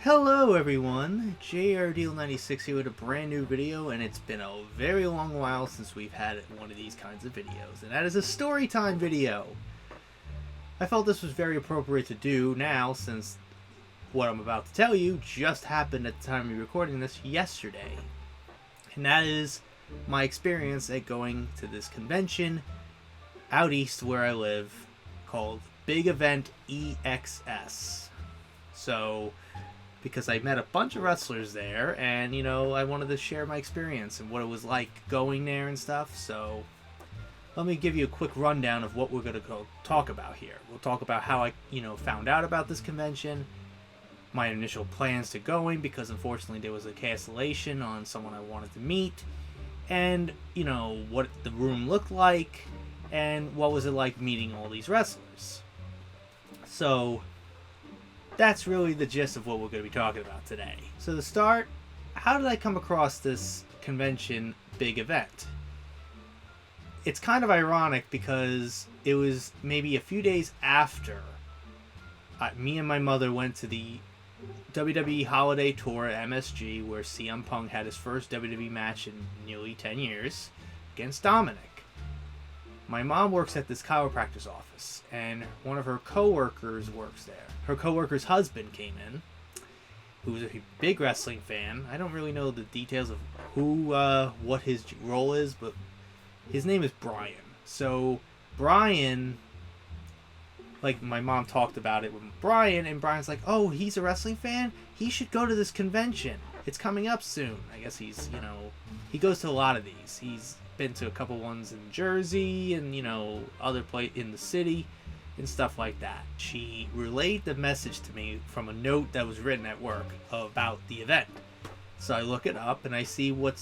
Hello everyone, JRDeal96 here with a brand new video, and it's been a very long while since we've had one of these kinds of videos, and that is a story time video. I felt this was very appropriate to do now since what I'm about to tell you just happened at the time of recording this yesterday. And that is my experience at going to this convention out east where I live called Big Event EXS. So, because I met a bunch of wrestlers there, and, you know, I wanted to share my experience and what it was like going there and stuff, so let me give you a quick rundown of what we're going to go talk about here. We'll talk about how I, found out about this convention, my initial plans to going, because unfortunately there was a cancellation on someone I wanted to meet, and, what the room looked like, and what was it like meeting all these wrestlers. So that's really the gist of what we're going to be talking about today. So to start, how did I come across this convention Big Event? It's kind of ironic because it was maybe a few days after me and my mother went to the WWE Holiday Tour at MSG, where CM Punk had his first WWE match in nearly 10 years against Dominic. My mom works at this chiropractor's office, and one of her coworkers works there. Her coworker's husband came in, who was a big wrestling fan. I don't really know the details of what his role is, but his name is Brian. So Brian, like, my mom talked about it with Brian, and Brian's like, oh, he's a wrestling fan? He should go to this convention. It's coming up soon. I guess he's, he goes to a lot of these. He's been to a couple ones in Jersey and, other place in the city and stuff like that. She relayed the message to me from a note that was written at work about the event. So I look it up and I see what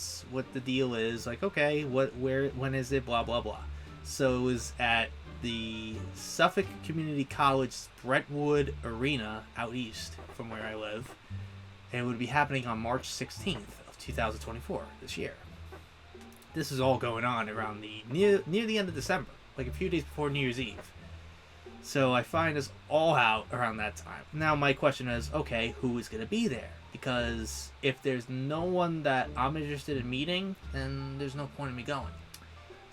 the deal is. Like, okay, when is it? Blah, blah, blah. So it was at the Suffolk Community College Brentwood Arena out east from where I live. And it would be happening on March 16th of 2024, this year. This is all going on around near the end of December, like a few days before New Year's Eve. So I find us all out around that time. Now my question is, okay, who is going to be there? Because if there's no one that I'm interested in meeting, then there's no point in me going.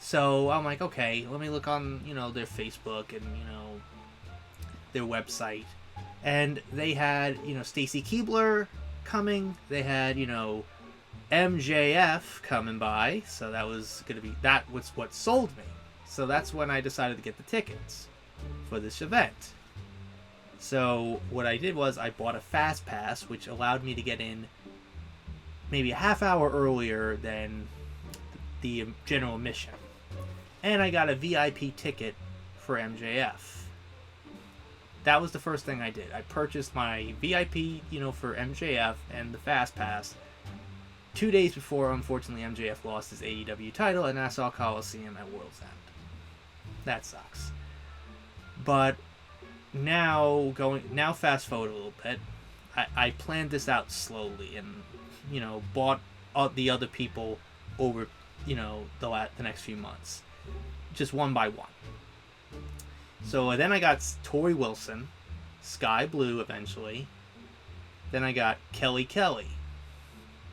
So I'm like, okay, let me look on, their Facebook and, their website. And they had, Stacy Keibler coming. They had, MJF coming by, so that was what sold me. So that's when I decided to get the tickets for this event. So what I did was I bought a fast pass, which allowed me to get in maybe a half hour earlier than the general admission. And I got a VIP ticket for MJF. That was the first thing I did. I purchased my VIP, for MJF and the fast pass 2 days before, unfortunately, MJF lost his AEW title at Nassau Coliseum at World's End. That sucks. But now fast forward a little bit. I planned this out slowly and, bought the other people over, the next few months. Just one by one. So then I got Torrie Wilson, Skye Blue eventually. Then I got Kelly.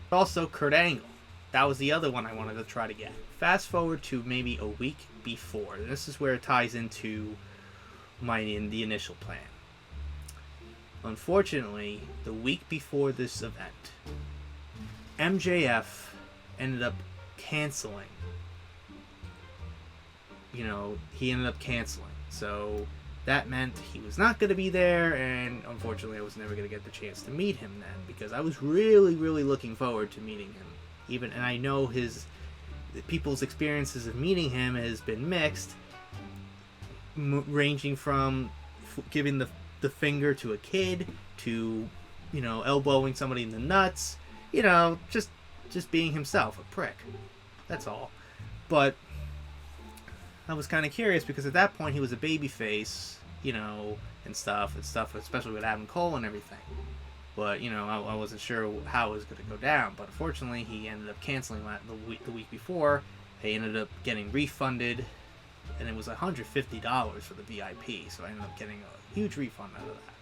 Also Kurt Angle. That was the other one I wanted to try to get. Fast forward to maybe a week before. This is where it ties into the initial plan. Unfortunately, the week before this event, MJF ended up canceling. He ended up canceling. So that meant he was not going to be there, and unfortunately I was never going to get the chance to meet him then, because I was really, really looking forward to meeting him. And I know people's experiences of meeting him has been mixed, ranging from giving the finger to a kid to, elbowing somebody in the nuts, just being himself, a prick. That's all. But I was kind of curious because at that point he was a babyface, and stuff, especially with Adam Cole and everything. But, I wasn't sure how it was going to go down. But unfortunately, he ended up canceling that the week before. They ended up getting refunded, and it was $150 for the VIP. So I ended up getting a huge refund out of that.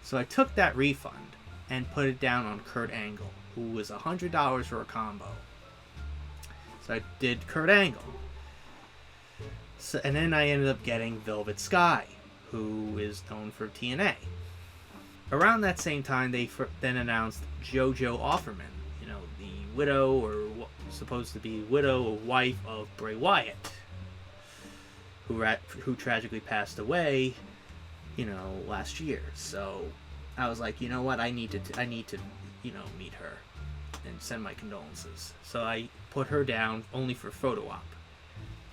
So I took that refund, and put it down on Kurt Angle, who was $100 for a combo. So I did Kurt Angle. So, and then I ended up getting Velvet Skye, who is known for TNA. Around that same time, they then announced JoJo Offerman, you know, the widow, or supposed to be widow or wife of Bray Wyatt, who tragically passed away, you know, last year. So I was like, you know what, I need to, you know, meet her and send my condolences. So I put her down only for photo op.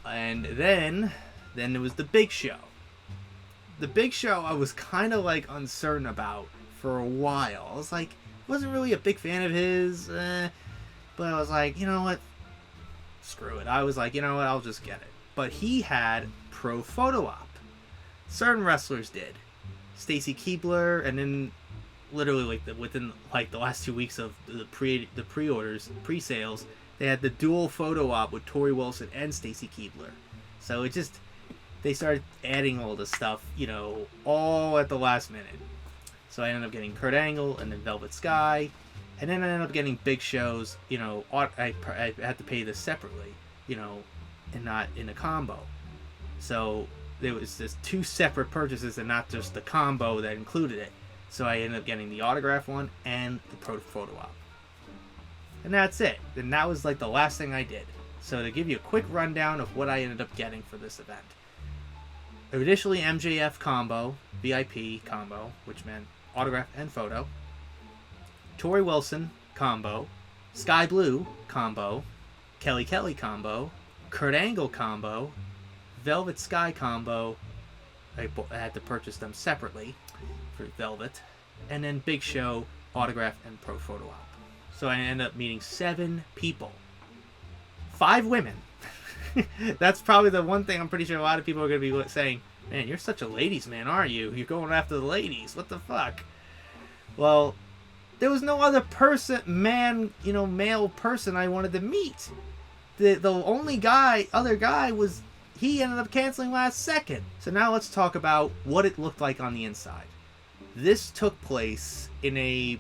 And then there was the Big Show. The Big Show I was kind of like uncertain about for a while. I was like, wasn't really a big fan of his, but I was like, you know what, screw it. I was like, you know what, I'll just get it. But he had pro photo op. Certain wrestlers did. Stacy Keibler, and then literally like within like the last 2 weeks of the pre-orders, pre-sales, they had the dual photo op with Torrie Wilson and Stacy Keibler. So it just, they started adding all this stuff, you know, all at the last minute. So I ended up getting Kurt Angle and then Velvet Skye, and then I ended up getting Big Show's, you know, I had to pay this separately, you know, and not in a combo. So there was just 2 separate purchases and not just the combo that included it. So I ended up getting the autograph one and the pro photo op. And that's it. And that was like the last thing I did. So to give you a quick rundown of what I ended up getting for this event. Initially MJF combo, VIP combo, which meant autograph and photo. Torrie Wilson combo. Sky Blue combo. Kelly Kelly combo. Kurt Angle combo. Velvet Skye combo. I had to purchase them separately for Velvet. And then Big Show autograph and pro photo op. So I ended up meeting 7 people. 5 women. That's probably the one thing I'm pretty sure a lot of people are going to be saying, man, you're such a ladies man, aren't you? You're going after the ladies. What the fuck? Well, there was no other person, male person I wanted to meet. The only other guy was, he ended up canceling last second. So now let's talk about what it looked like on the inside. This took place in a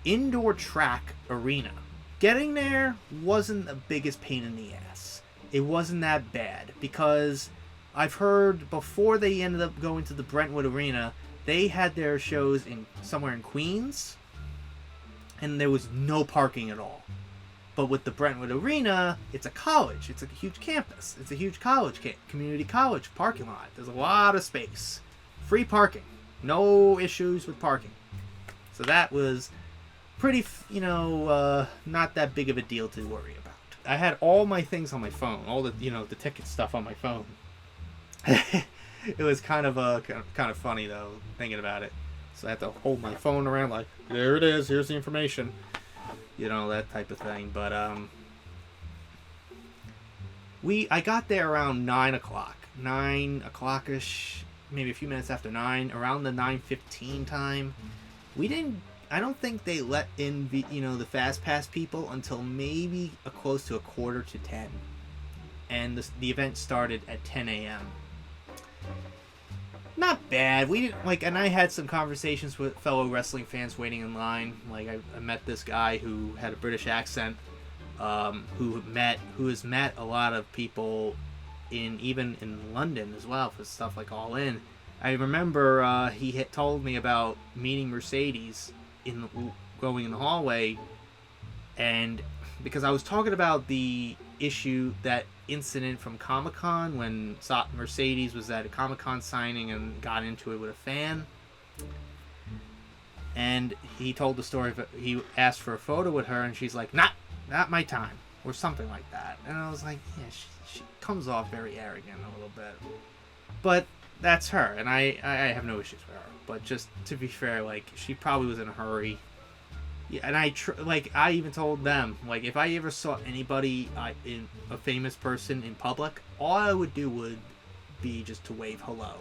indoor track arena. Getting there wasn't the biggest pain in the ass. It wasn't that bad, because I've heard before they ended up going to the Brentwood Arena, they had their shows somewhere in Queens, and there was no parking at all. But with the Brentwood Arena, it's a college. It's a huge campus. It's a huge college, community college parking lot. There's a lot of space. Free parking. No issues with parking. So that was pretty, not that big of a deal to worry about. I had all my things on my phone, all the, the ticket stuff on my phone. It was kind of funny though, thinking about it. So I had to hold my phone around like, there it is, here's the information, that type of thing. But I got there around 9 o'clock-ish, maybe a few minutes after 9, around the 9:15 time. I don't think they let in the Fast Pass people until maybe close to 9:45, and the event started at 10 a.m. Not bad. We didn't and I had some conversations with fellow wrestling fans waiting in line. Like I met this guy who had a British accent, who has met a lot of people even in London as well for stuff like All In. I remember he had told me about meeting Mercedes going in the hallway, and because I was talking about the issue, that incident from Comic-Con when Mercedes was at a Comic-Con signing and got into it with a fan, and he told the story of it. He asked for a photo with her and she's like, not my time, or something like that. And I was like, yeah, she comes off very arrogant a little bit, but that's her, and I have no issues with her. But just to be fair, she probably was in a hurry. Yeah, and I even told them, if I ever saw anybody, in a famous person in public, all I would do would be just to wave hello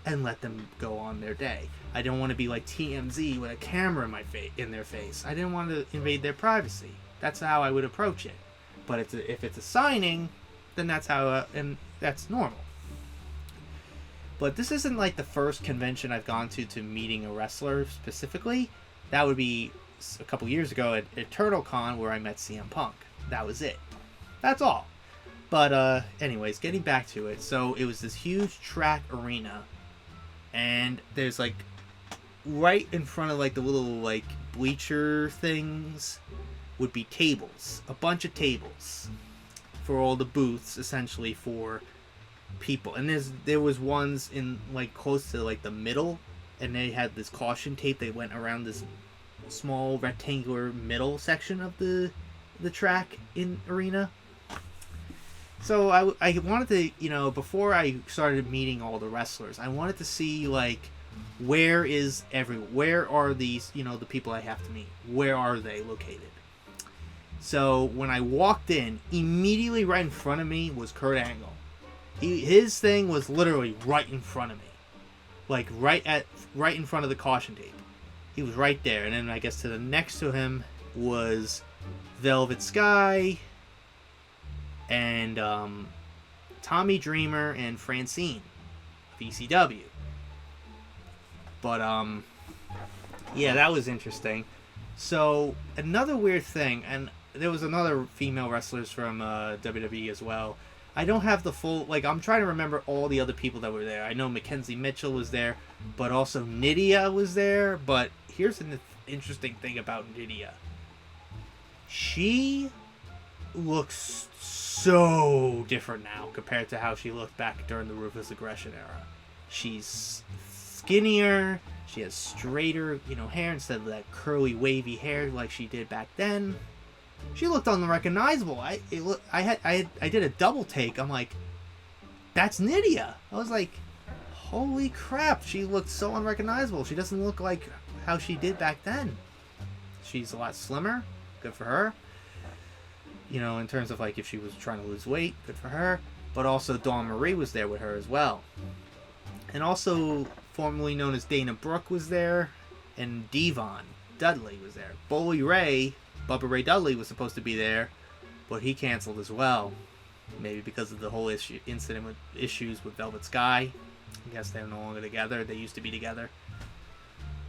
and let them go on their day. I don't want to be like TMZ with a camera in their face. I didn't want to invade their privacy. That's how I would approach it. But if it's a signing, then that's how, and that's normal. But this isn't the first convention I've gone to meeting a wrestler specifically. That would be a couple years ago at Eternal Con, where I met CM Punk. That was it. That's all. But anyways, getting back to it. So it was this huge track arena, and there's like right in front of like the little like bleacher things would be tables, a bunch of tables for all the booths, essentially, for people. And there was ones in like close to like the middle, and they had this caution tape. They went around this small rectangular middle section of the track in arena. So I wanted to, you know, before I started meeting all the wrestlers, I wanted to see like where are these, you know, the people I have to meet, where are they located? So when I walked in, immediately right in front of me was Kurt Angle. His thing was literally right in front of me, like right in front of the caution tape. He was right there, and then I guess to the next to him was Velvet Skye and Tommy Dreamer and Francine, VCW. But yeah, that was interesting. So another weird thing, and there was another female wrestlers from WWE as well. I don't have the full, like, I'm trying to remember all the other people that were there. I know Mackenzie Mitchell was there, but also Nydia was there. But here's an interesting thing about Nydia. She looks so different now compared to how she looked back during the Ruthless Aggression era. She's skinnier. She has straighter, you know, hair instead of that curly, wavy hair like she did back then. She looked unrecognizable. I did a double take. I'm like, that's Nydia. I was like, holy crap, she looked so unrecognizable. She doesn't look like how she did back then. She's a lot slimmer. Good for her. You know, in terms of like if she was trying to lose weight, good for her. But also Dawn Marie was there with her as well. And also formerly known as Dana Brooke was there, and Devon Dudley was there. Bully Ray, Bubba Ray Dudley, was supposed to be there, but he canceled as well. Maybe because of the whole incident with issues with Velvet Skye. I guess they're no longer together. They used to be together.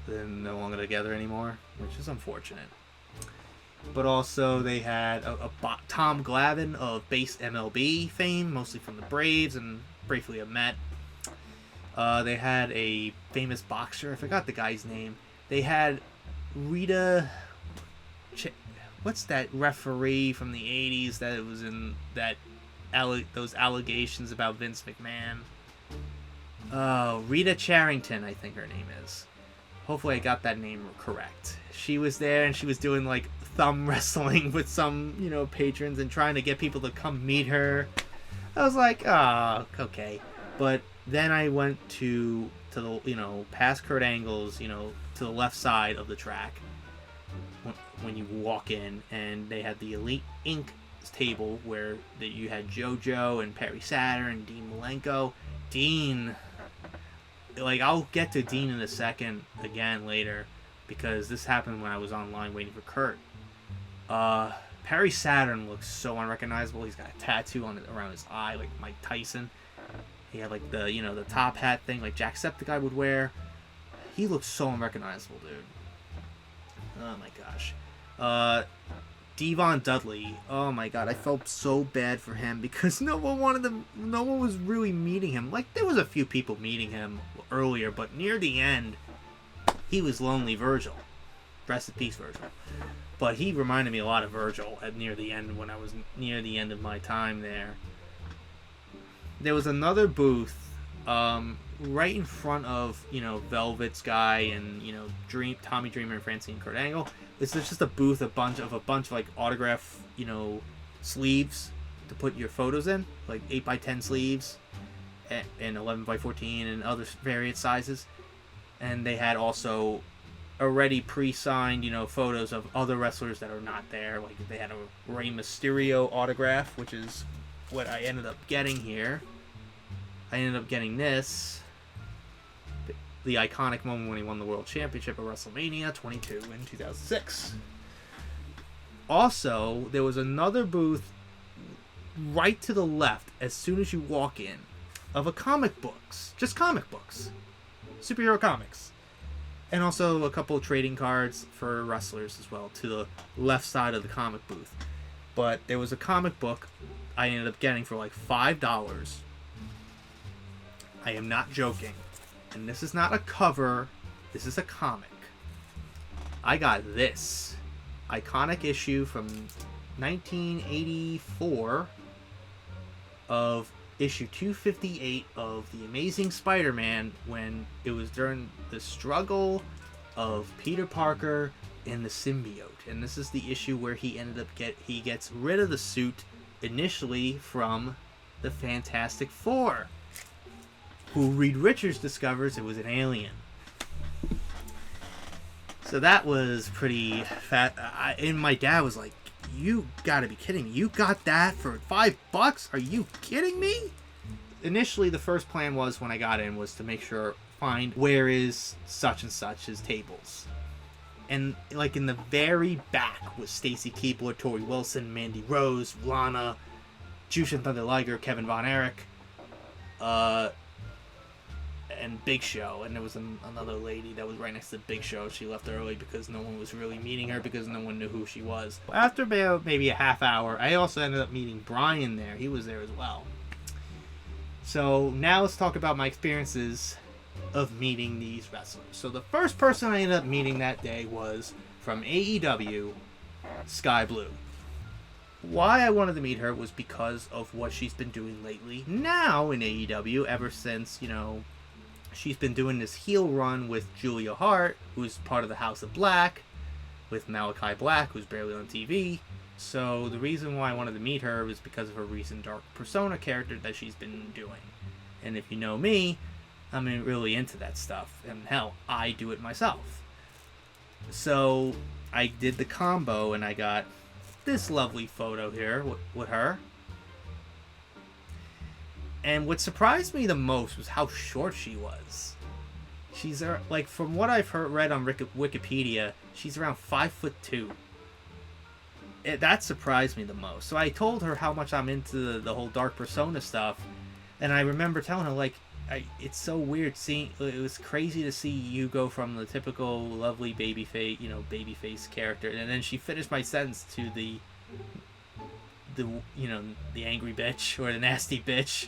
They're no longer together anymore, which is unfortunate. But also they had Tom Glavine of base MLB fame, mostly from the Braves and briefly a Met. They had a famous boxer. I forgot the guy's name. They had Rita... What's that referee from the 80s that was in that those allegations about Vince McMahon? Oh, Rita Charrington, I think her name is. Hopefully I got that name correct. She was there, and she was doing like thumb wrestling with some, you know, patrons and trying to get people to come meet her. I was like, oh, okay. But then I went to the, you know, past Kurt Angle's, you know, to the left side of the track when you walk in, and they had the Elite Inc. table where you had JoJo and Perry Saturn and Dean Malenko. Dean, like, I'll get to Dean in a second again later, because this happened when I was online waiting for Kurt. Perry Saturn looks so unrecognizable. He's got a tattoo around his eye like Mike Tyson. He had like the, you know, the top hat thing like Jacksepticeye would wear. He looks so unrecognizable, dude. Oh my gosh. Devon Dudley. Oh my god, I felt so bad for him because no one was really meeting him. Like, there was a few people meeting him earlier, but near the end, he was Lonely Virgil. Rest in peace, Virgil. But he reminded me a lot of Virgil near the end, when I was near the end of my time there. There was another booth right in front of, you know, Velvet Skye and, you know, Tommy Dreamer and Francine Kurt Angle. It's just a booth, a bunch of like autograph, you know, sleeves to put your photos in, like 8x10 sleeves and 11x14 and other various sizes. And they had also already pre-signed, you know, photos of other wrestlers that are not there. Like, they had a Rey Mysterio autograph, which is what I ended up getting here. I ended up getting this. The iconic moment when he won the World Championship at WrestleMania 22 in 2006. Also, there was another booth right to the left as soon as you walk in of a comic books. Just comic books. Superhero comics. And also a couple of trading cards for wrestlers as well to the left side of the comic booth. But there was a comic book I ended up getting for like $5. I am not joking. And this is not a cover. This is a comic. I got this iconic issue from 1984 of issue 258 of The Amazing Spider-Man, when it was during the struggle of Peter Parker and the symbiote. And this is the issue where he ended up he gets rid of the suit initially from the Fantastic Four, who Reed Richards discovers it was an alien. So that was pretty fat. And my dad was like, "You gotta be kidding me. You got that for $5? Are you kidding me?" Initially, the first plan was, when I got in, was to make sure, find where is such and such's tables. And like in the very back was Stacy Keibler, Torrie Wilson, Mandy Rose, Lana, Jushin Thunder Liger, Kevin Von Erich, and Big Show. And there was another lady that was right next to Big Show. She left early because no one was really meeting her, because no one knew who she was. After about maybe a half hour, I also ended up meeting Brian there. He was there as well. So now let's talk about my experiences of meeting these wrestlers. So the first person I ended up meeting that day was from AEW, Skye Blue. Why I wanted to meet her was because of what she's been doing lately now in AEW, ever since, you know, she's been doing this heel run with Julia Hart, who's part of the House of Black, with Malachi Black, who's barely on TV. So the reason why I wanted to meet her was because of her recent Dark Persona character that she's been doing. And if you know me, I'm really into that stuff. And hell, I do it myself. So I did the combo, and I got this lovely photo here with her. And what surprised me the most was how short she was. She's like, from what I've read on Wikipedia, she's around 5'2". That surprised me the most. So I told her how much I'm into the whole Dark Persona stuff, and I remember telling her, like, it's so weird seeing. It was crazy to see you go from the typical lovely babyface character, and then she finished my sentence to the angry bitch or the nasty bitch,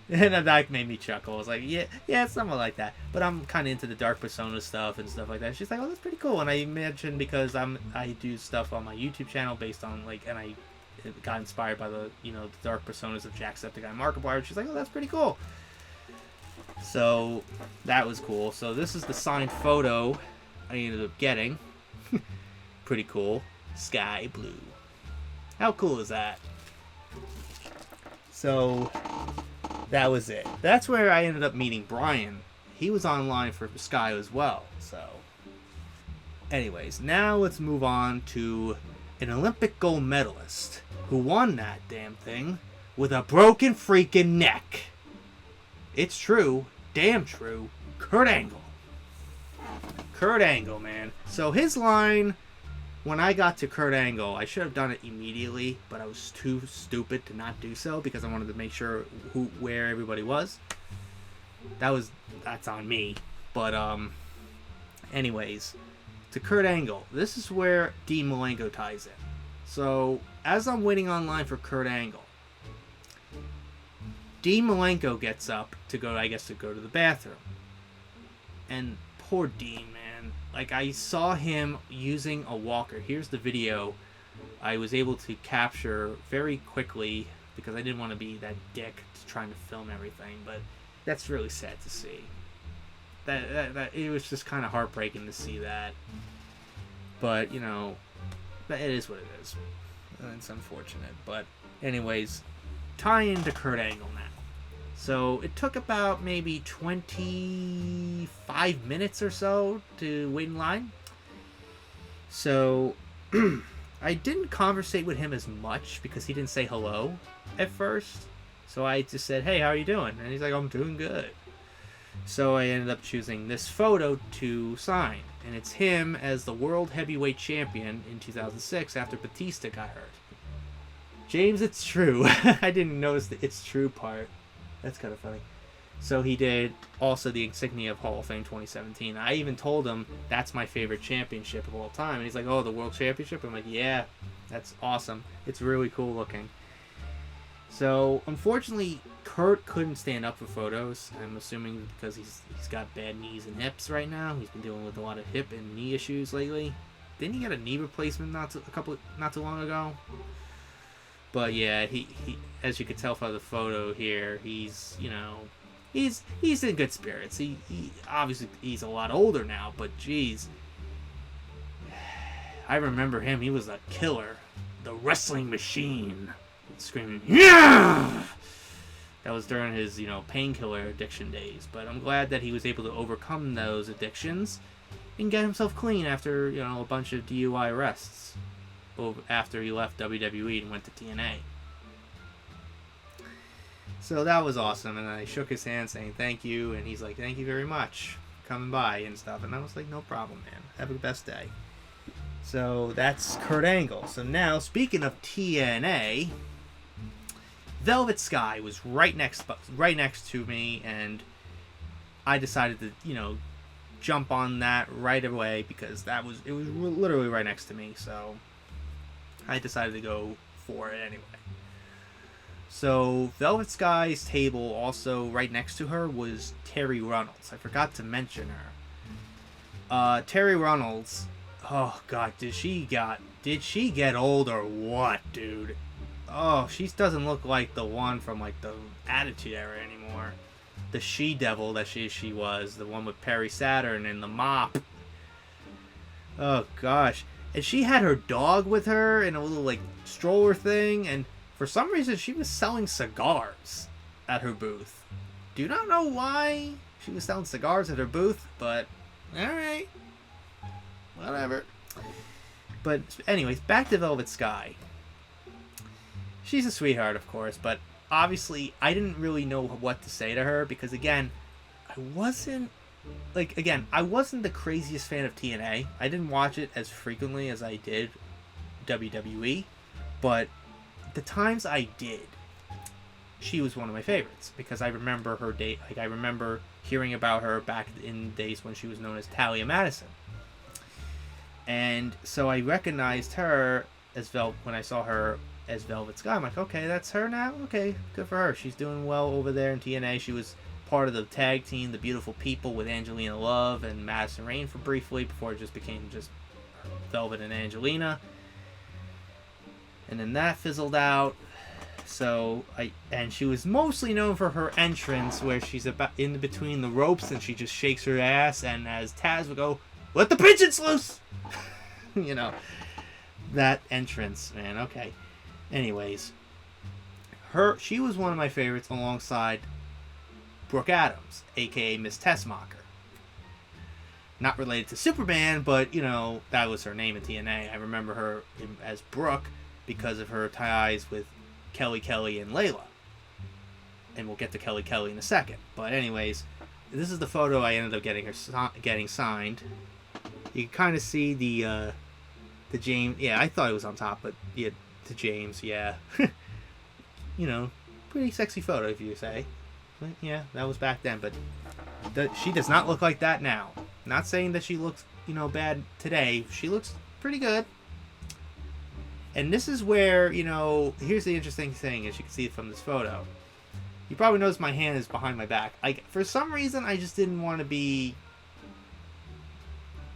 and that made me chuckle. I was like, yeah, something like that. But I'm kind of into the Dark Persona stuff and stuff like that. She's like, oh, that's pretty cool. And I mentioned, because I do stuff on my YouTube channel based on, like, and I got inspired by the Dark Personas of Jacksepticeye and Markiplier. She's like, oh, that's pretty cool. So that was cool. So this is the signed photo I ended up getting. Pretty cool. Skye Blue. How cool is that? So that was it. That's where I ended up meeting Brian. He was online for Skye as well. So anyways, now let's move on to an Olympic gold medalist who won that damn thing with a broken freaking neck. It's true. Damn true. Kurt Angle. Kurt Angle, man. So his line, when I got to Kurt Angle, I should have done it immediately, but I was too stupid to not do so, because I wanted to make sure where everybody was. That's on me. But anyways, to Kurt Angle, this is where Dean Malenko ties in. So as I'm waiting online for Kurt Angle, Dean Malenko gets up to go to the bathroom. And poor Dean, man. Like, I saw him using a walker. Here's the video I was able to capture very quickly, because I didn't want to be that dick trying to film everything. But that's really sad to see. That it was just kind of heartbreaking to see that. But, it is what it is. It's unfortunate. But anyways, tie into Kurt Angle now. So it took about maybe 25 minutes or so to wait in line. So I didn't conversate with him as much because he didn't say hello at first. So I just said, hey, how are you doing? And he's like, I'm doing good. So I ended up choosing this photo to sign. And it's him as the World Heavyweight Champion in 2006 after Batista got hurt. James, it's true. I didn't notice the "it's true" part. That's kind of funny. So he did also the insignia of Hall of Fame 2017. I even told him that's my favorite championship of all time. And he's like, oh, the World Championship? I'm like, yeah, that's awesome. It's really cool looking. So, unfortunately, Kurt couldn't stand up for photos. I'm assuming because he's got bad knees and hips right now. He's been dealing with a lot of hip and knee issues lately. Didn't he get a knee replacement not too long ago? But yeah, he as you could tell from the photo here, he's in good spirits. He obviously he's a lot older now, but geez, I remember him. He was a killer, the wrestling machine, screaming yeah. That was during his painkiller addiction days. But I'm glad that he was able to overcome those addictions and get himself clean after a bunch of DUI arrests after he left WWE and went to TNA. So that was awesome, and I shook his hand saying thank you, and he's like, thank you very much for coming by and stuff, and I was like, no problem, man. Have a best day. So that's Kurt Angle. So now, speaking of TNA, Velvet Skye was right next to me, and I decided to, jump on that right away because it was literally right next to me, so I decided to go for it anyway. So, Velvet Skye's table, also right next to her, was Torrie Runnels. I forgot to mention her. Torrie Runnels, oh god, did she get old or what, dude? Oh, she doesn't look like the one from like the Attitude Era anymore. The she-devil that she was, the one with Perry Saturn and the mop. Oh gosh. And she had her dog with her in a little like stroller thing, and for some reason, she was selling cigars at her booth. Do not know why she was selling cigars at her booth, but alright. Whatever. But anyways, back to Velvet Skye. She's a sweetheart, of course, but obviously I didn't really know what to say to her because, again, I wasn't the craziest fan of TNA. I didn't watch it as frequently as I did WWE, but the times I did, she was one of my favorites because I remember her date. Like I remember hearing about her back in the days when she was known as Talia Madison, and so I recognized her as when I saw her as Velvet Skye. I'm like, okay, that's her now. Okay, good for her. She's doing well over there in TNA. She was part of the tag team, the Beautiful People, with Angelina Love and Madison Rayne for briefly before it just became just Velvet and Angelina. And then that fizzled out. So and she was mostly known for her entrance where she's about in between the ropes and she just shakes her ass, and as Taz would go, "Let the pigeons loose!" That entrance, man. Okay. Anyways, she was one of my favorites alongside Brooke Adams, aka Miss Tessmacher. Not related to Superman, but that was her name in TNA. I remember her as Brooke because of her ties with Kelly and Layla. And we'll get to Kelly in a second. But anyways, this is the photo I ended up getting signed. You can kind of see the James. Yeah, I thought it was on top, but yeah, the James, yeah. Pretty sexy photo if you say. But yeah, that was back then. But she does not look like that now. Not saying that she looks, bad today. She looks pretty good. And this is where, here's the interesting thing, as you can see from this photo. You probably notice my hand is behind my back. For some reason, I just didn't want to be...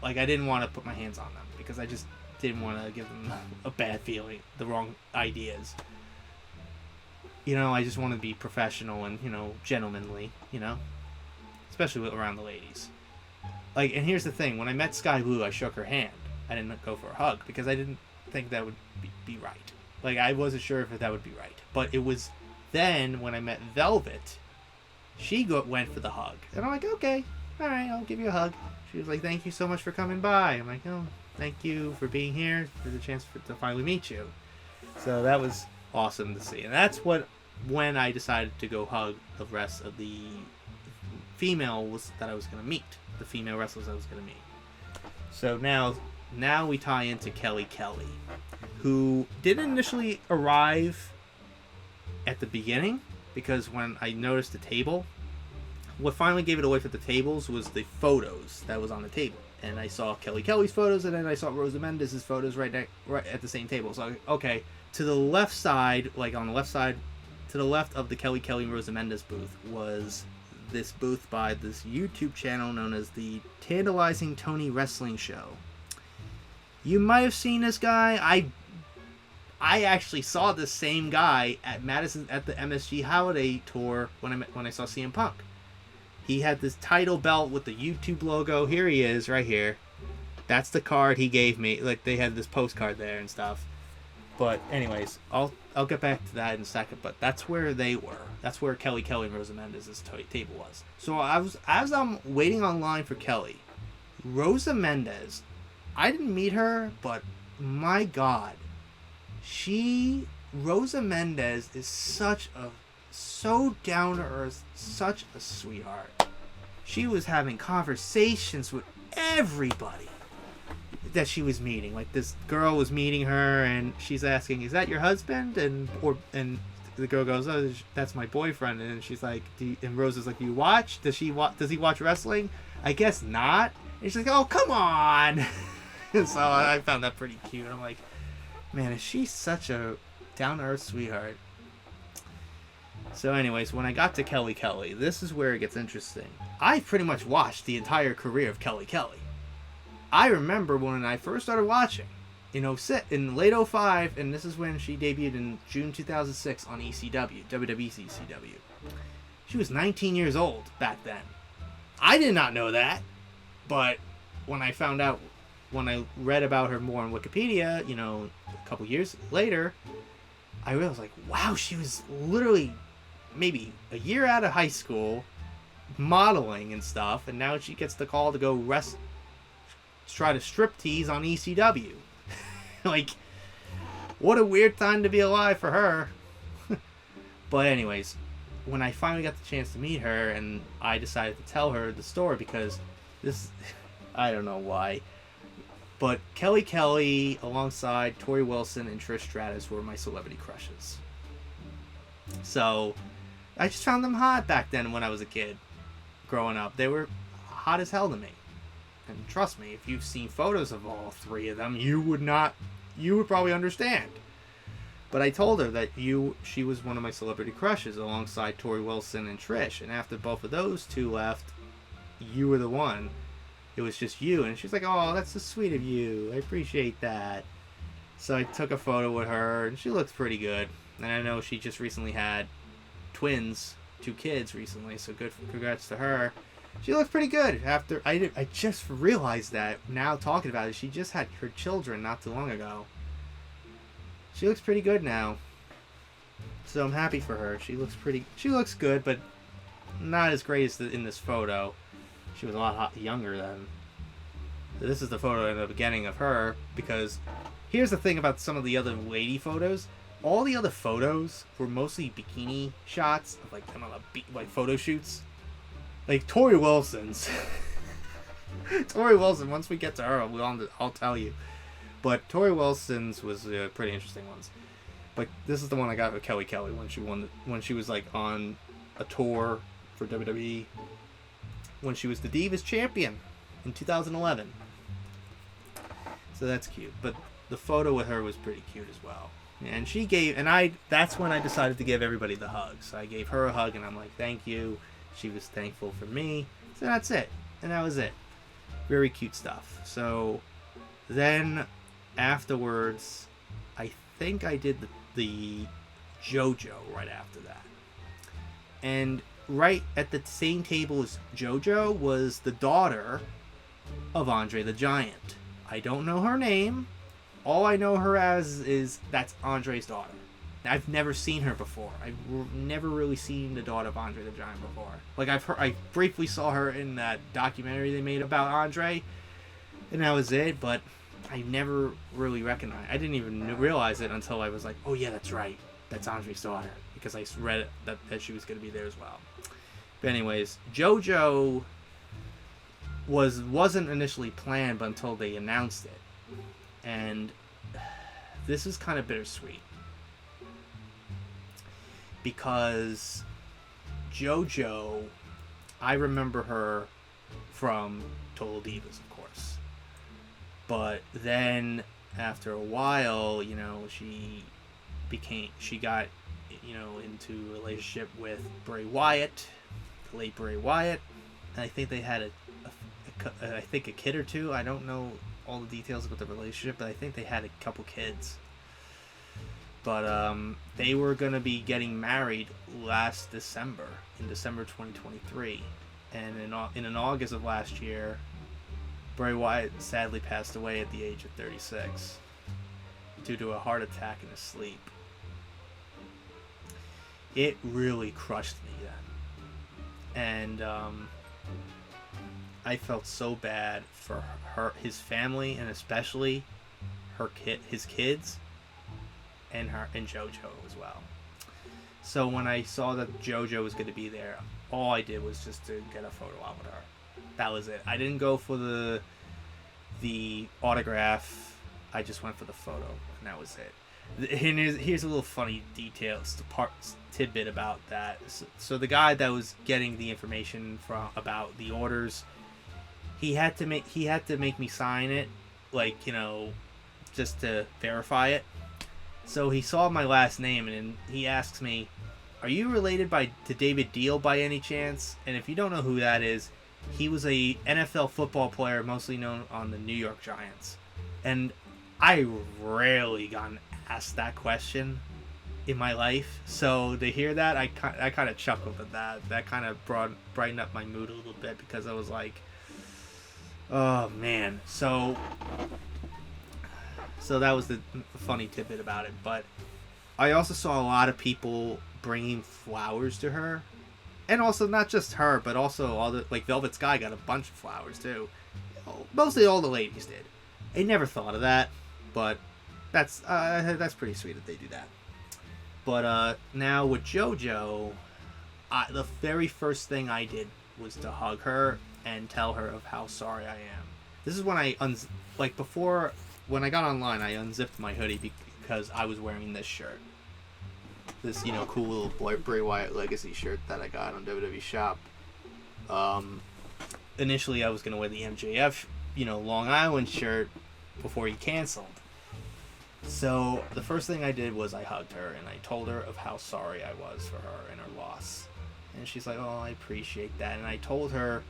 I didn't want to put my hands on them. Because I just didn't want to give them a bad feeling. The wrong ideas. I just want to be professional and, gentlemanly, Especially around the ladies. And here's the thing. When I met Skye Blue, I shook her hand. I didn't go for a hug. Because I didn't think that would be right. I wasn't sure if that would be right. But it was then when I met Velvet, she went for the hug. And I'm like, okay, alright, I'll give you a hug. She was like, thank you so much for coming by. I'm like, oh, thank you for being here, for the chance to finally meet you. So that was awesome to see. And that's when I decided to go hug the rest of the females that I was going to meet. The female wrestlers I was going to meet. So now we tie into Kelly, who didn't initially arrive at the beginning, because when I noticed the table, what finally gave it away for the tables was the photos that was on the table. And I saw Kelly's photos, and then I saw Rosa Mendez's photos right at the same table. So, okay, to the left side, like on the left side, to the left of the Kelly and Rosa Mendez booth was this booth by this YouTube channel known as the Tantalizing Tony Wrestling Show. You might have seen this guy. I actually saw this same guy at Madison at the MSG Holiday Tour when I saw CM Punk. He had this title belt with the YouTube logo. Here he is, right here. That's the card he gave me. Like, they had this postcard there and stuff. But anyways, I'll get back to that in a second. But that's where they were. That's where Kelly and Rosa Mendez's table was. So as I'm waiting online for Kelly, Rosa Mendez, I didn't meet her, but my God, Rosa Mendez is so down to earth, such a sweetheart. She was having conversations with everybody that she was meeting. Like, this girl was meeting her, and she's asking, "Is that your husband?" And the girl goes, "Oh, that's my boyfriend." And she's like, and Rosa's like, "Do you watch? Does he watch wrestling?" "I guess not." And she's like, "Oh, come on." And so I found that pretty cute. I'm like, man, is she such a down-to-earth sweetheart? So anyways, when I got to Kelly, this is where it gets interesting. I pretty much watched the entire career of Kelly. I remember when I first started watching, in late 05, and this is when she debuted in June 2006 on ECW, WWE's ECW. She was 19 years old back then. I did not know that, but when I read about her more on Wikipedia, a couple years later, I realized, like, wow, she was literally maybe a year out of high school, modeling and stuff, and now she gets the call to go try to striptease on ECW. Like, what a weird time to be alive for her. But anyways, when I finally got the chance to meet her, and I decided to tell her the story, because I don't know why, but Kelly alongside Torrie Wilson and Trish Stratus were my celebrity crushes. So I just found them hot back then when I was a kid growing up. They were hot as hell to me. And trust me, if you've seen photos of all three of them, you would probably understand. But I told her that she was one of my celebrity crushes alongside Torrie Wilson and Trish. And after both of those two left, you were the one. It was just you. And she's like, "Oh, that's so sweet of you. I appreciate that." So I took a photo with her, and she looks pretty good. And I know she just recently had twins, 2 kids recently, so congrats to her. She looks pretty good. I just realized that now talking about it, she just had her children not too long ago. She looks pretty good now. So I'm happy for her. She looks good, but not as great as in this photo. She was a lot younger then. This is the photo I ended up getting of her, because here's the thing about some of the other lady photos. All the other photos were mostly bikini shots of like them on like photo shoots. Like Torrie Wilson's. Torrie Wilson, once we get to her, I'll tell you. But Torrie Wilson's was pretty interesting ones. But this is the one I got with Kelly when she was like on a tour for WWE. When she was the Divas Champion in 2011. So that's cute. But the photo with her was pretty cute as well. And that's when I decided to give everybody the hugs. So I gave her a hug, and I'm like, thank you. She was thankful for me. So that's it. And that was it. Very cute stuff. So then afterwards, I think I did the JoJo right after that. And right at the same table as JoJo was the daughter of Andre the Giant. I don't know her name. All I know her as is that's Andre's daughter. I've never seen her before. I've never really seen the daughter of Andre the Giant before. Like, I briefly saw her in that documentary they made about Andre, and that was it, but I never really recognized. I didn't even realize it until I was like, oh yeah, that's right. That's Andre's daughter. Because I read that she was going to be there as well. But anyways, JoJo wasn't initially planned, but until they announced it. And this is kind of bittersweet. Because JoJo I remember her from Total Divas, of course. But then after a while, you know, she got, you know, into a relationship with Bray Wyatt, the late Bray Wyatt. And I think they had I think a kid or two. I don't know all the details about the relationship, but I think they had a couple kids. But they were going to be getting married last December, in December 2023. And in August of last year, Bray Wyatt sadly passed away at the age of 36 due to a heart attack in his sleep. It really crushed me then. And I felt so bad for his family, and especially his kids, and JoJo as well. So when I saw that JoJo was going to be there, all I did was just to get a photo out with her. That was it. I didn't go for the autograph. I just went for the photo, and that was it. And here's a little funny tidbit about that. So the guy that was getting the information about the orders, he had to make me sign it, like, you know, just to verify it. So he saw my last name, and he asks me, "Are you related to David Deal by any chance?" And if you don't know who that is, he was a NFL football player, mostly known on the New York Giants. And I rarely gotten asked that question in my life. So to hear that, I kind of chuckled at that. That kind of brightened up my mood a little bit, because I was like, oh man. So that was the funny tidbit about it. But I also saw a lot of people bringing flowers to her, and also not just her, but also all the, like, Velvet Skye got a bunch of flowers too. Mostly all the ladies did. I never thought of that, but that's pretty sweet that they do that. But now with JoJo, the very first thing I did was to hug her and tell her of how sorry I am. This is when when I got online, I unzipped my hoodie because I was wearing this shirt. This, you know, cool little Bray Wyatt Legacy shirt that I got on WWE Shop. Initially, I was going to wear the MJF, you know, Long Island shirt before he canceled. So the first thing I did was I hugged her, and I told her of how sorry I was for her and her loss. And she's like, "Oh, I appreciate that." And I told her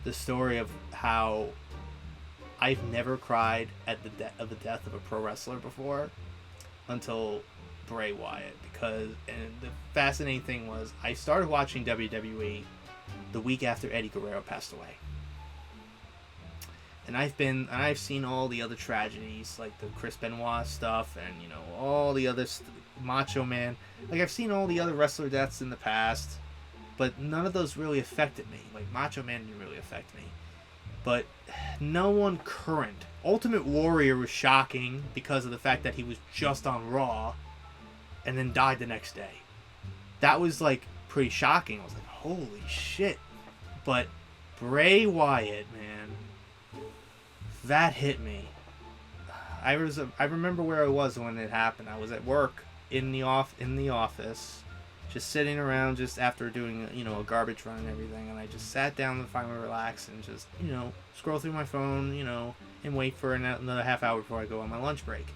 the story of how I've never cried at the death of a pro wrestler before until Bray Wyatt, and the fascinating thing was I started watching WWE the week after Eddie Guerrero passed away. And I've seen all the other tragedies, like the Chris Benoit stuff, and, you know, all the other Macho Man. Like, I've seen all the other wrestler deaths in the past, but none of those really affected me. Like, Macho Man didn't really affect me. But no one current. Ultimate Warrior was shocking because of the fact that he was just on Raw and then died the next day. That was, like, pretty shocking. I was like, holy shit. But Bray Wyatt, man, that hit me. I remember where I was when it happened. I was at work in the office, just sitting around just after doing, you know, a garbage run and everything, and I just sat down to finally relax and just, you know, scroll through my phone, you know, and wait for another half hour before I go on my lunch break.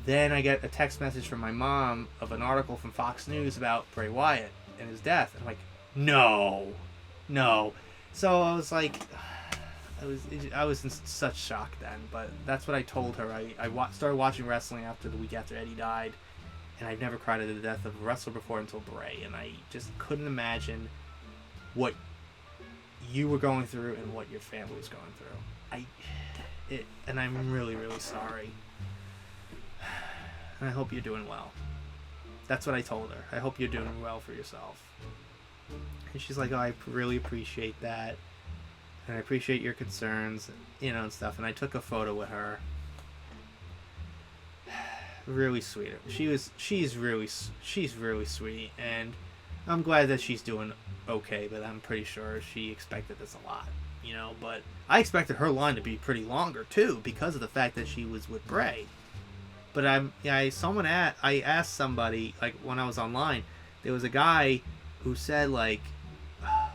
Then I get a text message from my mom of an article from Fox News about Bray Wyatt and his death. And I'm like, no. So I was like, I was in such shock then, but that's what I told her. I started watching wrestling after the week after Eddie died, and I've never cried at the death of a wrestler before until Bray, and I just couldn't imagine what you were going through and what your family was going through. And I'm really, really sorry. And I hope you're doing well. That's what I told her. I hope you're doing well for yourself. And she's like, "Oh, I really appreciate that. And I appreciate your concerns," you know, and stuff. And I took a photo with her. Really sweet. She's really sweet. And I'm glad that she's doing okay, but I'm pretty sure she expected this a lot, you know. But I expected her line to be pretty longer, too, because of the fact that she was with Bray. But I asked somebody, like, when I was online, there was a guy who said, like,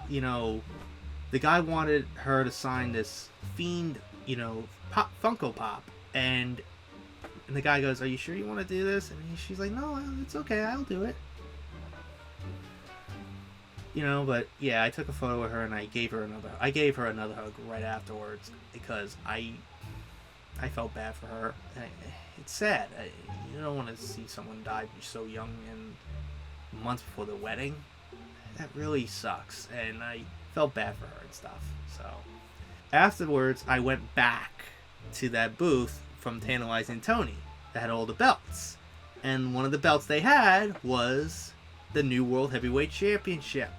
you know, the guy wanted her to sign this Fiend, you know, Funko Pop, and the guy goes, "Are you sure you want to do this?" And she's like, "No, it's okay, I'll do it." You know, but yeah, I took a photo with her and I gave her another hug right afterwards because I felt bad for her. It's sad. You don't want to see someone die so young and months before the wedding. That really sucks, and I felt bad for her and stuff. So afterwards, I went back to that booth from Tantalizing Tony that had all the belts, and one of the belts they had was the new World Heavyweight Championship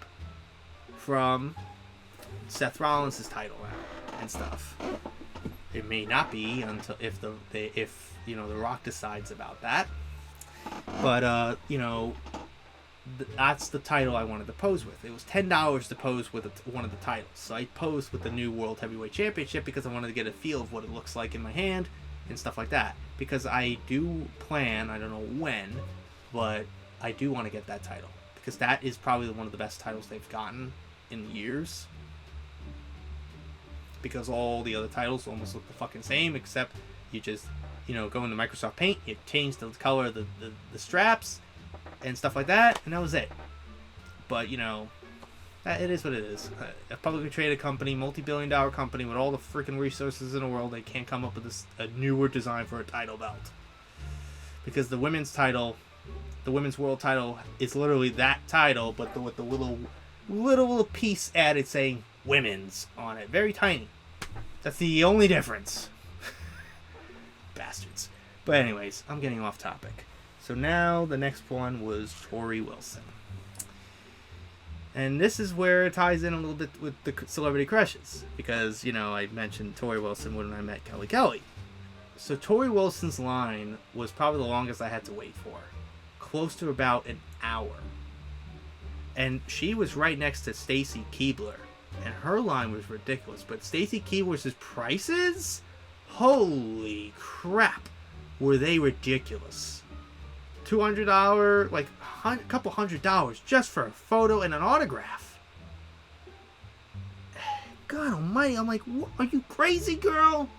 from Seth Rollins' title and stuff. It may not be until if you know, The Rock decides about that, but you know, that's the title I wanted to pose with. It was $10 to pose with one of the titles, so I posed with the new World Heavyweight Championship because I wanted to get a feel of what it looks like in my hand and stuff like that. Because I do plan, I don't know when, but I do want to get that title because that is probably one of the best titles they've gotten in years. Because all the other titles almost look the fucking same, except you just, you know, go into Microsoft Paint, you change the color of the straps and stuff like that, and that was it. But, you know, it is what it is. A publicly traded company, multi-billion-dollar company with all the freaking resources in the world, they can't come up with a newer design for a title belt. Because the women's title, the women's world title, is literally that title, but with the little piece added saying women's on it. Very tiny. That's the only difference. Bastards. But anyways, I'm getting off topic. So now the next one was Torrie Wilson. And this is where it ties in a little bit with the celebrity crushes. Because, you know, I mentioned Torrie Wilson when I met Kelly Kelly. So Torrie Wilson's line was probably the longest I had to wait for. Close to about an hour. And she was right next to Stacy Keibler. And her line was ridiculous. But Stacy Keibler's prices? Holy crap. Were they ridiculous. $200, like a couple $100 just for a photo and an autograph. God almighty, I'm like, what? Are you crazy, girl?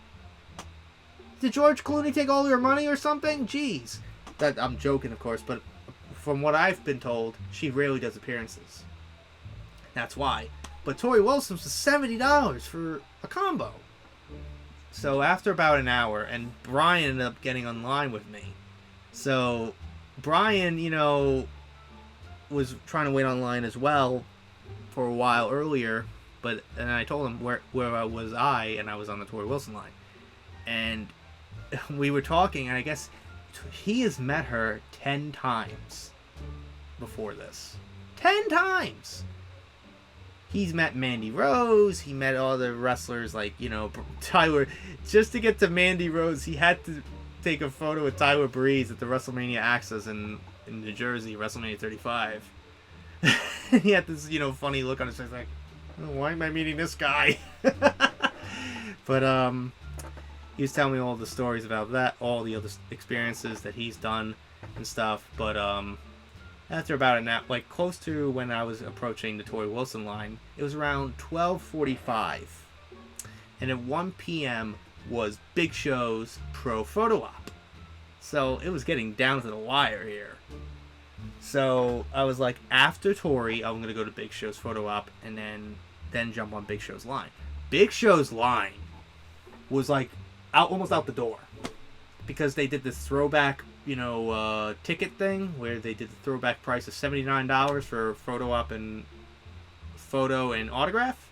Did George Clooney take all your money or something? Jeez. That, I'm joking, of course, but from what I've been told, she rarely does appearances. That's why. But Torrie Wilson's was $70 for a combo. So after about an hour, and Brian ended up getting online with me. So Brian, you know, was trying to wait online as well for a while earlier, and I told him where was I, and I was on the Torrie Wilson line. And we were talking, and I guess he has met her 10 times before this. 10 times! He's met Mandy Rose, he met all the wrestlers like, you know, Tyler. Just to get to Mandy Rose, he had to take a photo with Tyler Breeze at the WrestleMania Access in New Jersey, WrestleMania 35. He had this, you know, funny look on his face like, oh, why am I meeting this guy? But he was telling me all the stories about that, all the other experiences that he's done and stuff. But after about an hour, like close to when I was approaching the Torrie Wilson line, it was around 12:45, and at 1 p.m. was Big Show's Pro Photo Op. So it was getting down to the wire here. So I was like, after Torrie, I'm gonna go to Big Show's Photo Op and then jump on Big Show's line. Big Show's line was like almost out the door because they did this throwback, you know, ticket thing where they did the throwback price of $79 for photo op and autograph.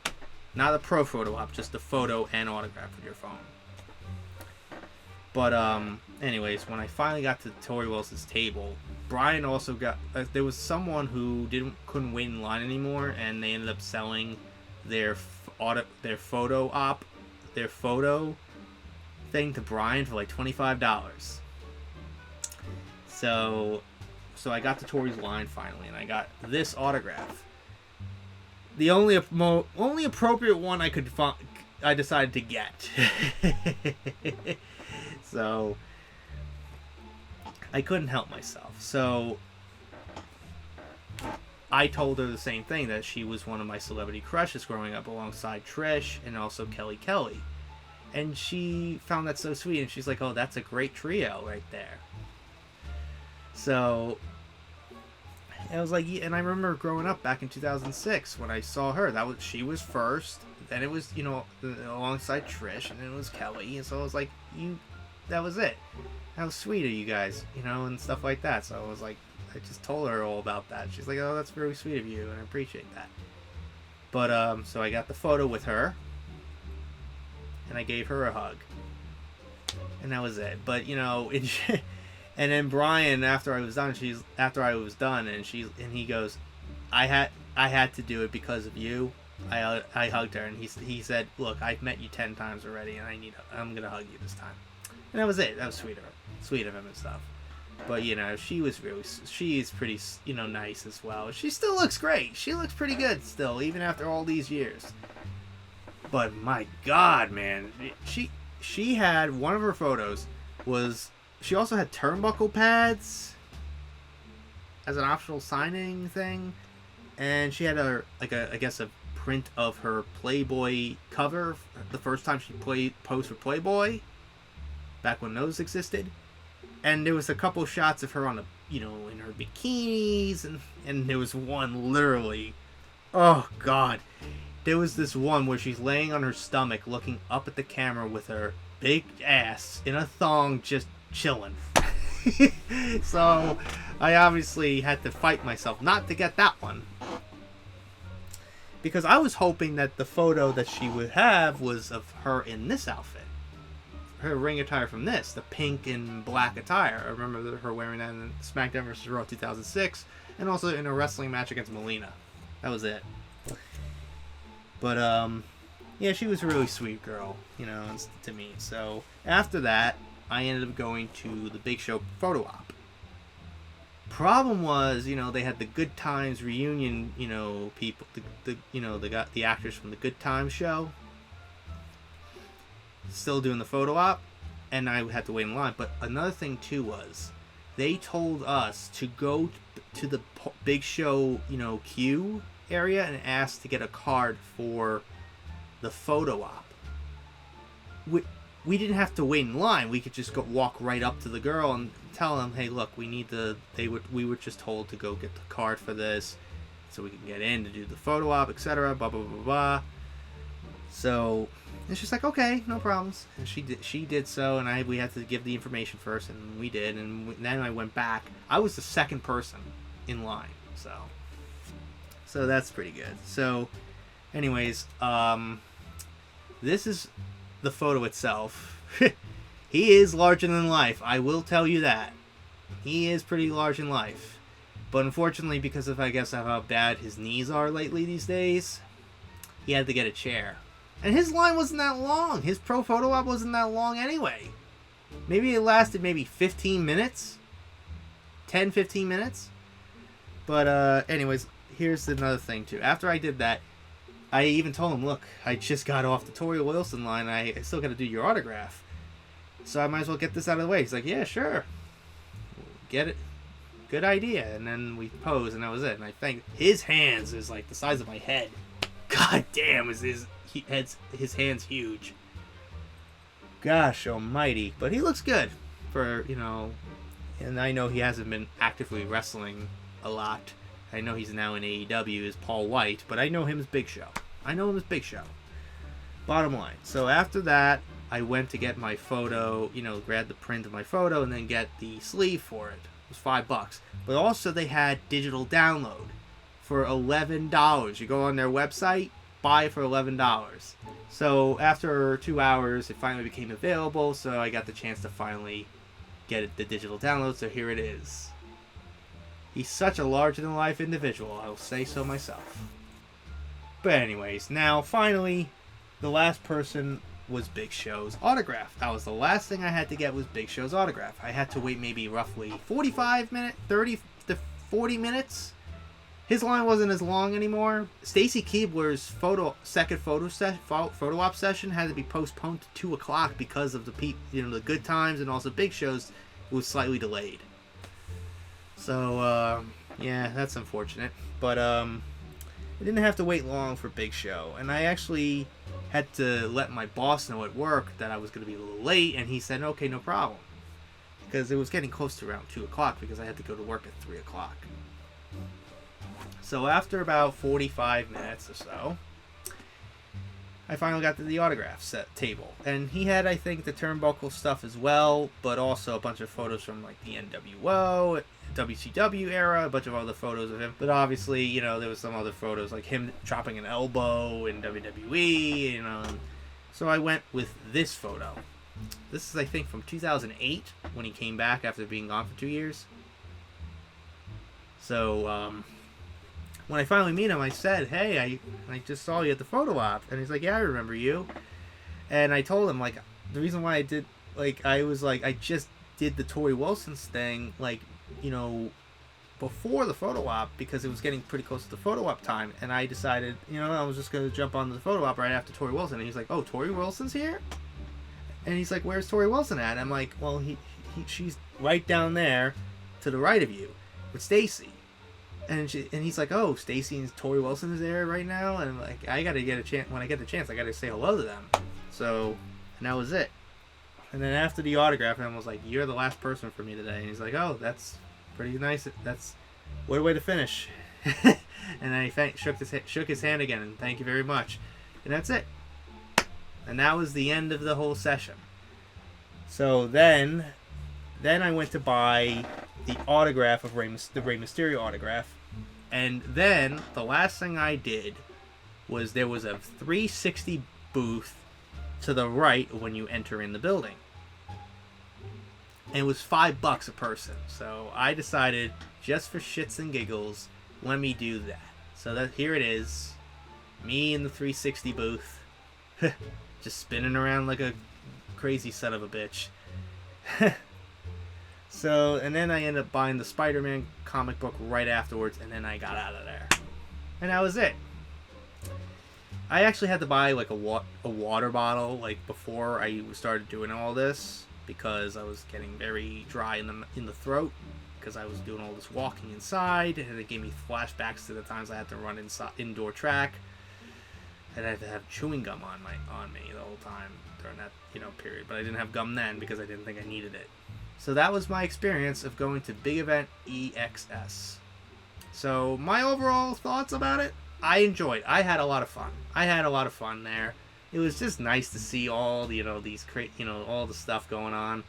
Not a pro photo op, just the photo and autograph with your phone. But anyways, when I finally got to Torrie Wilson's table, Brian also got there was someone who couldn't wait in line anymore, and they ended up selling their photo thing to Brian for like $25. So I got to Torrie's line finally, and I got this autograph. The only appropriate one I decided to get. So I couldn't help myself. So I told her the same thing, that she was one of my celebrity crushes growing up alongside Trish and also Kelly. And she found that so sweet, and she's like, oh, that's a great trio right there. So I was like, and I remember growing up back in 2006 when I saw her, she was first, then it was, you know, alongside Trish, and then it was Kelly, and so I was like, that was it. How sweet are you guys, you know, and stuff like that. So I was like, I just told her all about that. She's like, oh, that's very sweet of you, and I appreciate that. But, so I got the photo with her, and I gave her a hug. And that was it. But, you know, and then Brian, after I was done, and he goes, I had to do it because of you. I hugged her, and he said, look, I've met you 10 times already, and I'm gonna hug you this time. And that was it. That was sweet of him and stuff. But, you know, she's pretty, you know, nice as well. She still looks great. She looks pretty good still, even after all these years. But my God, man, she had, one of her photos was, she also had turnbuckle pads as an optional signing thing, and she had I guess a print of her Playboy cover the first time she posed for Playboy, back when those existed. And there was a couple shots of her on in her bikinis, and there was one literally, oh God, there was this one where she's laying on her stomach looking up at the camera with her big ass in a thong just chilling. So I obviously had to fight myself not to get that one, because I was hoping that the photo that she would have was of her in this outfit, her ring attire from this, the pink and black attire. I remember her wearing that in SmackDown vs. Raw 2006, and also in a wrestling match against Melina. That was it. But yeah, she was a really sweet girl, you know, to me. So after that, I ended up going to the Big Show photo op. Problem was, you know, they had the Good Times reunion, you know, people, they got the actors from the Good Times show still doing the photo op, and I had to wait in line. But another thing too was, they told us to go to the Big Show, you know, queue area and ask to get a card for the photo op. We didn't have to wait in line. We could just walk right up to the girl and tell them, hey, look, we were just told to go get the card for this so we can get in to do the photo op, etc. Blah blah blah blah. So, and she's like, okay, no problems. And she did so, and we had to give the information first, and we did, and then I went back. I was the second person in line, so that's pretty good. So, anyways, this is the photo itself. He is larger than life, I will tell you that. He is pretty large in life. But unfortunately, because of, I guess, how bad his knees are lately these days, he had to get a chair. And his line wasn't that long. His pro photo op wasn't that long anyway. Maybe it lasted maybe 15 minutes. 10-15 minutes. But anyways, here's another thing too. After I did that, I even told him, look, I just got off the Torrie Wilson line. I still got to do your autograph. So I might as well get this out of the way. He's like, yeah, sure. Get it. Good idea. And then we posed, and that was it. And I think his hands is like the size of my head. God damn, is his hand's huge. Gosh almighty. But he looks good for, you know, and I know he hasn't been actively wrestling a lot. I know he's now in AEW as Paul White, but I know him as Big Show. Bottom line. So after that, I went to get my photo, you know, grab the print of my photo and then get the sleeve for it. It was $5. But also they had digital download for $11. You go on their website, buy it for $11. So after 2 hours, it finally became available, so I got the chance to finally get the digital download, so here it is. He's such a larger-than-life individual, I'll say so myself. But anyways, now finally, the last person was Big Show's autograph. That was the last thing I had to get, was Big Show's autograph. I had to wait maybe roughly 30 to 40 minutes. His line wasn't as long anymore. Stacy Keibler's second photo op session had to be postponed to 2 o'clock because of the Good Times and also Big Show's. It was slightly delayed. So Yeah, that's unfortunate. But I didn't have to wait long for Big Show, and I actually had to let my boss know at work that I was going to be a little late, and he said, okay, no problem. Because it was getting close to around 2 o'clock because I had to go to work at 3 o'clock. So after about 45 minutes or so, I finally got to the autograph set table. And he had, I think, the turnbuckle stuff as well, but also a bunch of photos from like the NWO, WCW era, a bunch of other photos of him. But obviously, you know, there was some other photos like him chopping an elbow in WWE, you know. So I went with this photo. This is, I think, from 2008 when he came back after being gone for 2 years. So, when I finally meet him, I said, hey, I just saw you at the photo op. And he's like, yeah, I remember you. And I told him, like, the reason why I did, like, I was like, I just did the Torrie Wilson's thing, like, you know, before the photo op because it was getting pretty close to the photo op time. And I decided, you know, I was just going to jump on the photo op right after Torrie Wilson. And he's like, oh, Torrie Wilson's here? And he's like, where's Torrie Wilson at? And I'm like, well, she's right down there to the right of you with Stacy. And he's like, oh, Stacy and Torrie Wilson is there right now? And I'm like, I got to get a chance. When I get the chance, I got to say hello to them. So, and that was it. And then after the autograph, I was like, you're the last person for me today. And he's like, oh, that's pretty nice. That's what a way to finish. And I shook his hand again and thank you very much. And that's it. And that was the end of the whole session. So then I went to buy the autograph of the Rey Mysterio autograph. And then the last thing I did was there was a 360 booth to the right when you enter in the building. And it was $5 a person. So I decided, just for shits and giggles, let me do that. So that here it is. Me in the 360 booth. Just spinning around like a crazy son of a bitch. So, and then I ended up buying the Spider-Man comic book right afterwards, and then I got out of there. And that was it. I actually had to buy like a water bottle like before I started doing all this because I was getting very dry in the throat because I was doing all this walking inside, and it gave me flashbacks to the times I had to run indoor track. And I had to have chewing gum on me the whole time during that, you know, period. But I didn't have gum then because I didn't think I needed it. So that was my experience of going to Big Event EXS. So my overall thoughts about it, I enjoyed. I had a lot of fun there. It was just nice to see all the, you know, all the stuff going on.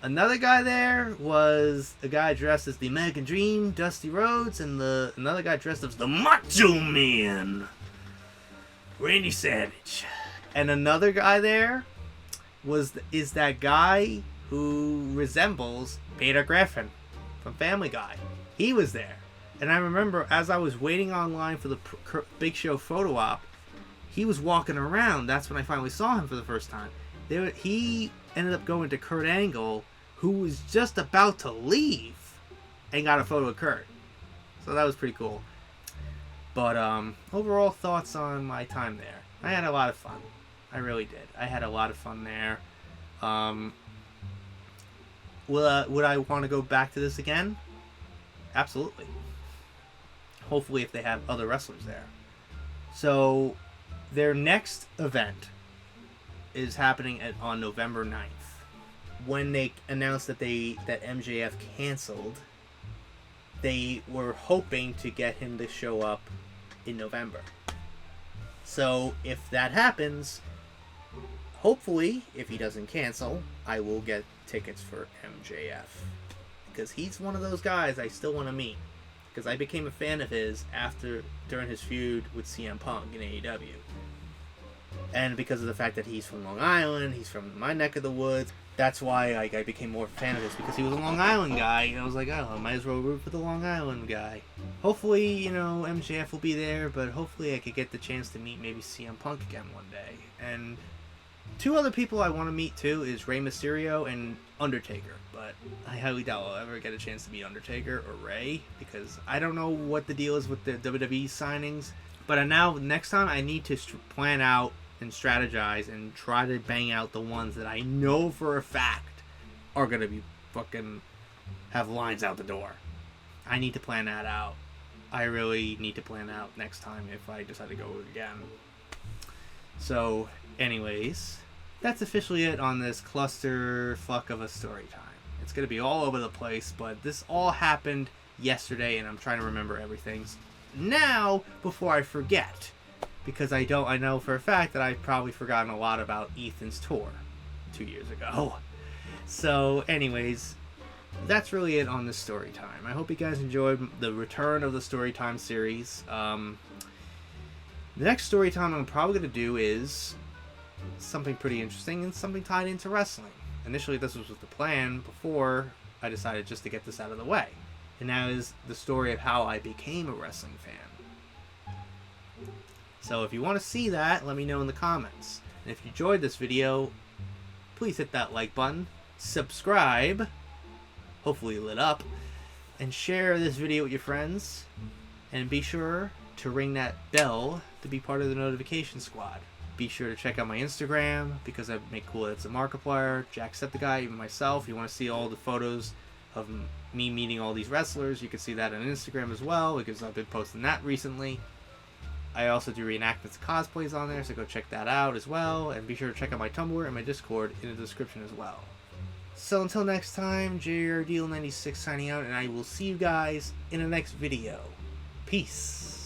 Another guy there was a guy dressed as the American Dream, Dusty Rhodes, and another guy dressed as the Macho Man, Randy Savage. And another guy there is that guy who resembles Peter Griffin from Family Guy. He was there. And I remember as I was waiting online for the Big Show photo op, he was walking around. That's when I finally saw him for the first time. He ended up going to Kurt Angle, who was just about to leave, and got a photo of Kurt. So that was pretty cool. But overall thoughts on my time there. I had a lot of fun. I really did. I had a lot of fun there. Would I want to go back to this again? Absolutely. Hopefully if they have other wrestlers there. So their next event is happening on November 9th. When they announced that MJF canceled, they were hoping to get him to show up in November. So if that happens, hopefully, if he doesn't cancel, I will get tickets for MJF. Because he's one of those guys I still want to meet. Because I became a fan of his during his feud with CM Punk in AEW. And because of the fact that he's from Long Island, he's from my neck of the woods. That's why I became more a fan of his, because he was a Long Island guy. And I was like, oh, I might as well root for the Long Island guy. Hopefully, you know, MJF will be there, but hopefully I could get the chance to meet maybe CM Punk again one day. And two other people I want to meet too is Rey Mysterio and Undertaker. But I highly doubt I'll ever get a chance to meet Undertaker or Rey, because I don't know what the deal is with the WWE signings. But now, next time, I need to plan out and strategize and try to bang out the ones that I know for a fact are going to be fucking have lines out the door. I need to plan that out. I really need to plan out next time if I decide to go again. So, anyways, that's officially it on this clusterfuck of a story time. It's going to be all over the place, but this all happened yesterday, and I'm trying to remember everything now before I forget. Because I know for a fact that I've probably forgotten a lot about Ethan's tour 2 years ago. So, anyways, that's really it on this story time. I hope you guys enjoyed the return of the story time series. The next story time I'm probably going to do is something pretty interesting and something tied into wrestling. Initially, this was the plan before I decided just to get this out of the way. And that is the story of how I became a wrestling fan. So if you want to see that, let me know in the comments. And if you enjoyed this video, please hit that like button, subscribe, hopefully lit up, and share this video with your friends. And be sure to ring that bell to be part of the notification squad. Be sure to check out my Instagram because I make cool edits of Markiplier, Jacksepticeye, even myself. If you want to see all the photos of me meeting all these wrestlers, you can see that on Instagram as well because I've been posting that recently. I also do reenactments and cosplays on there, so go check that out as well. And be sure to check out my Tumblr and my Discord in the description as well. So until next time, JRDeal96 signing out, and I will see you guys in the next video. Peace.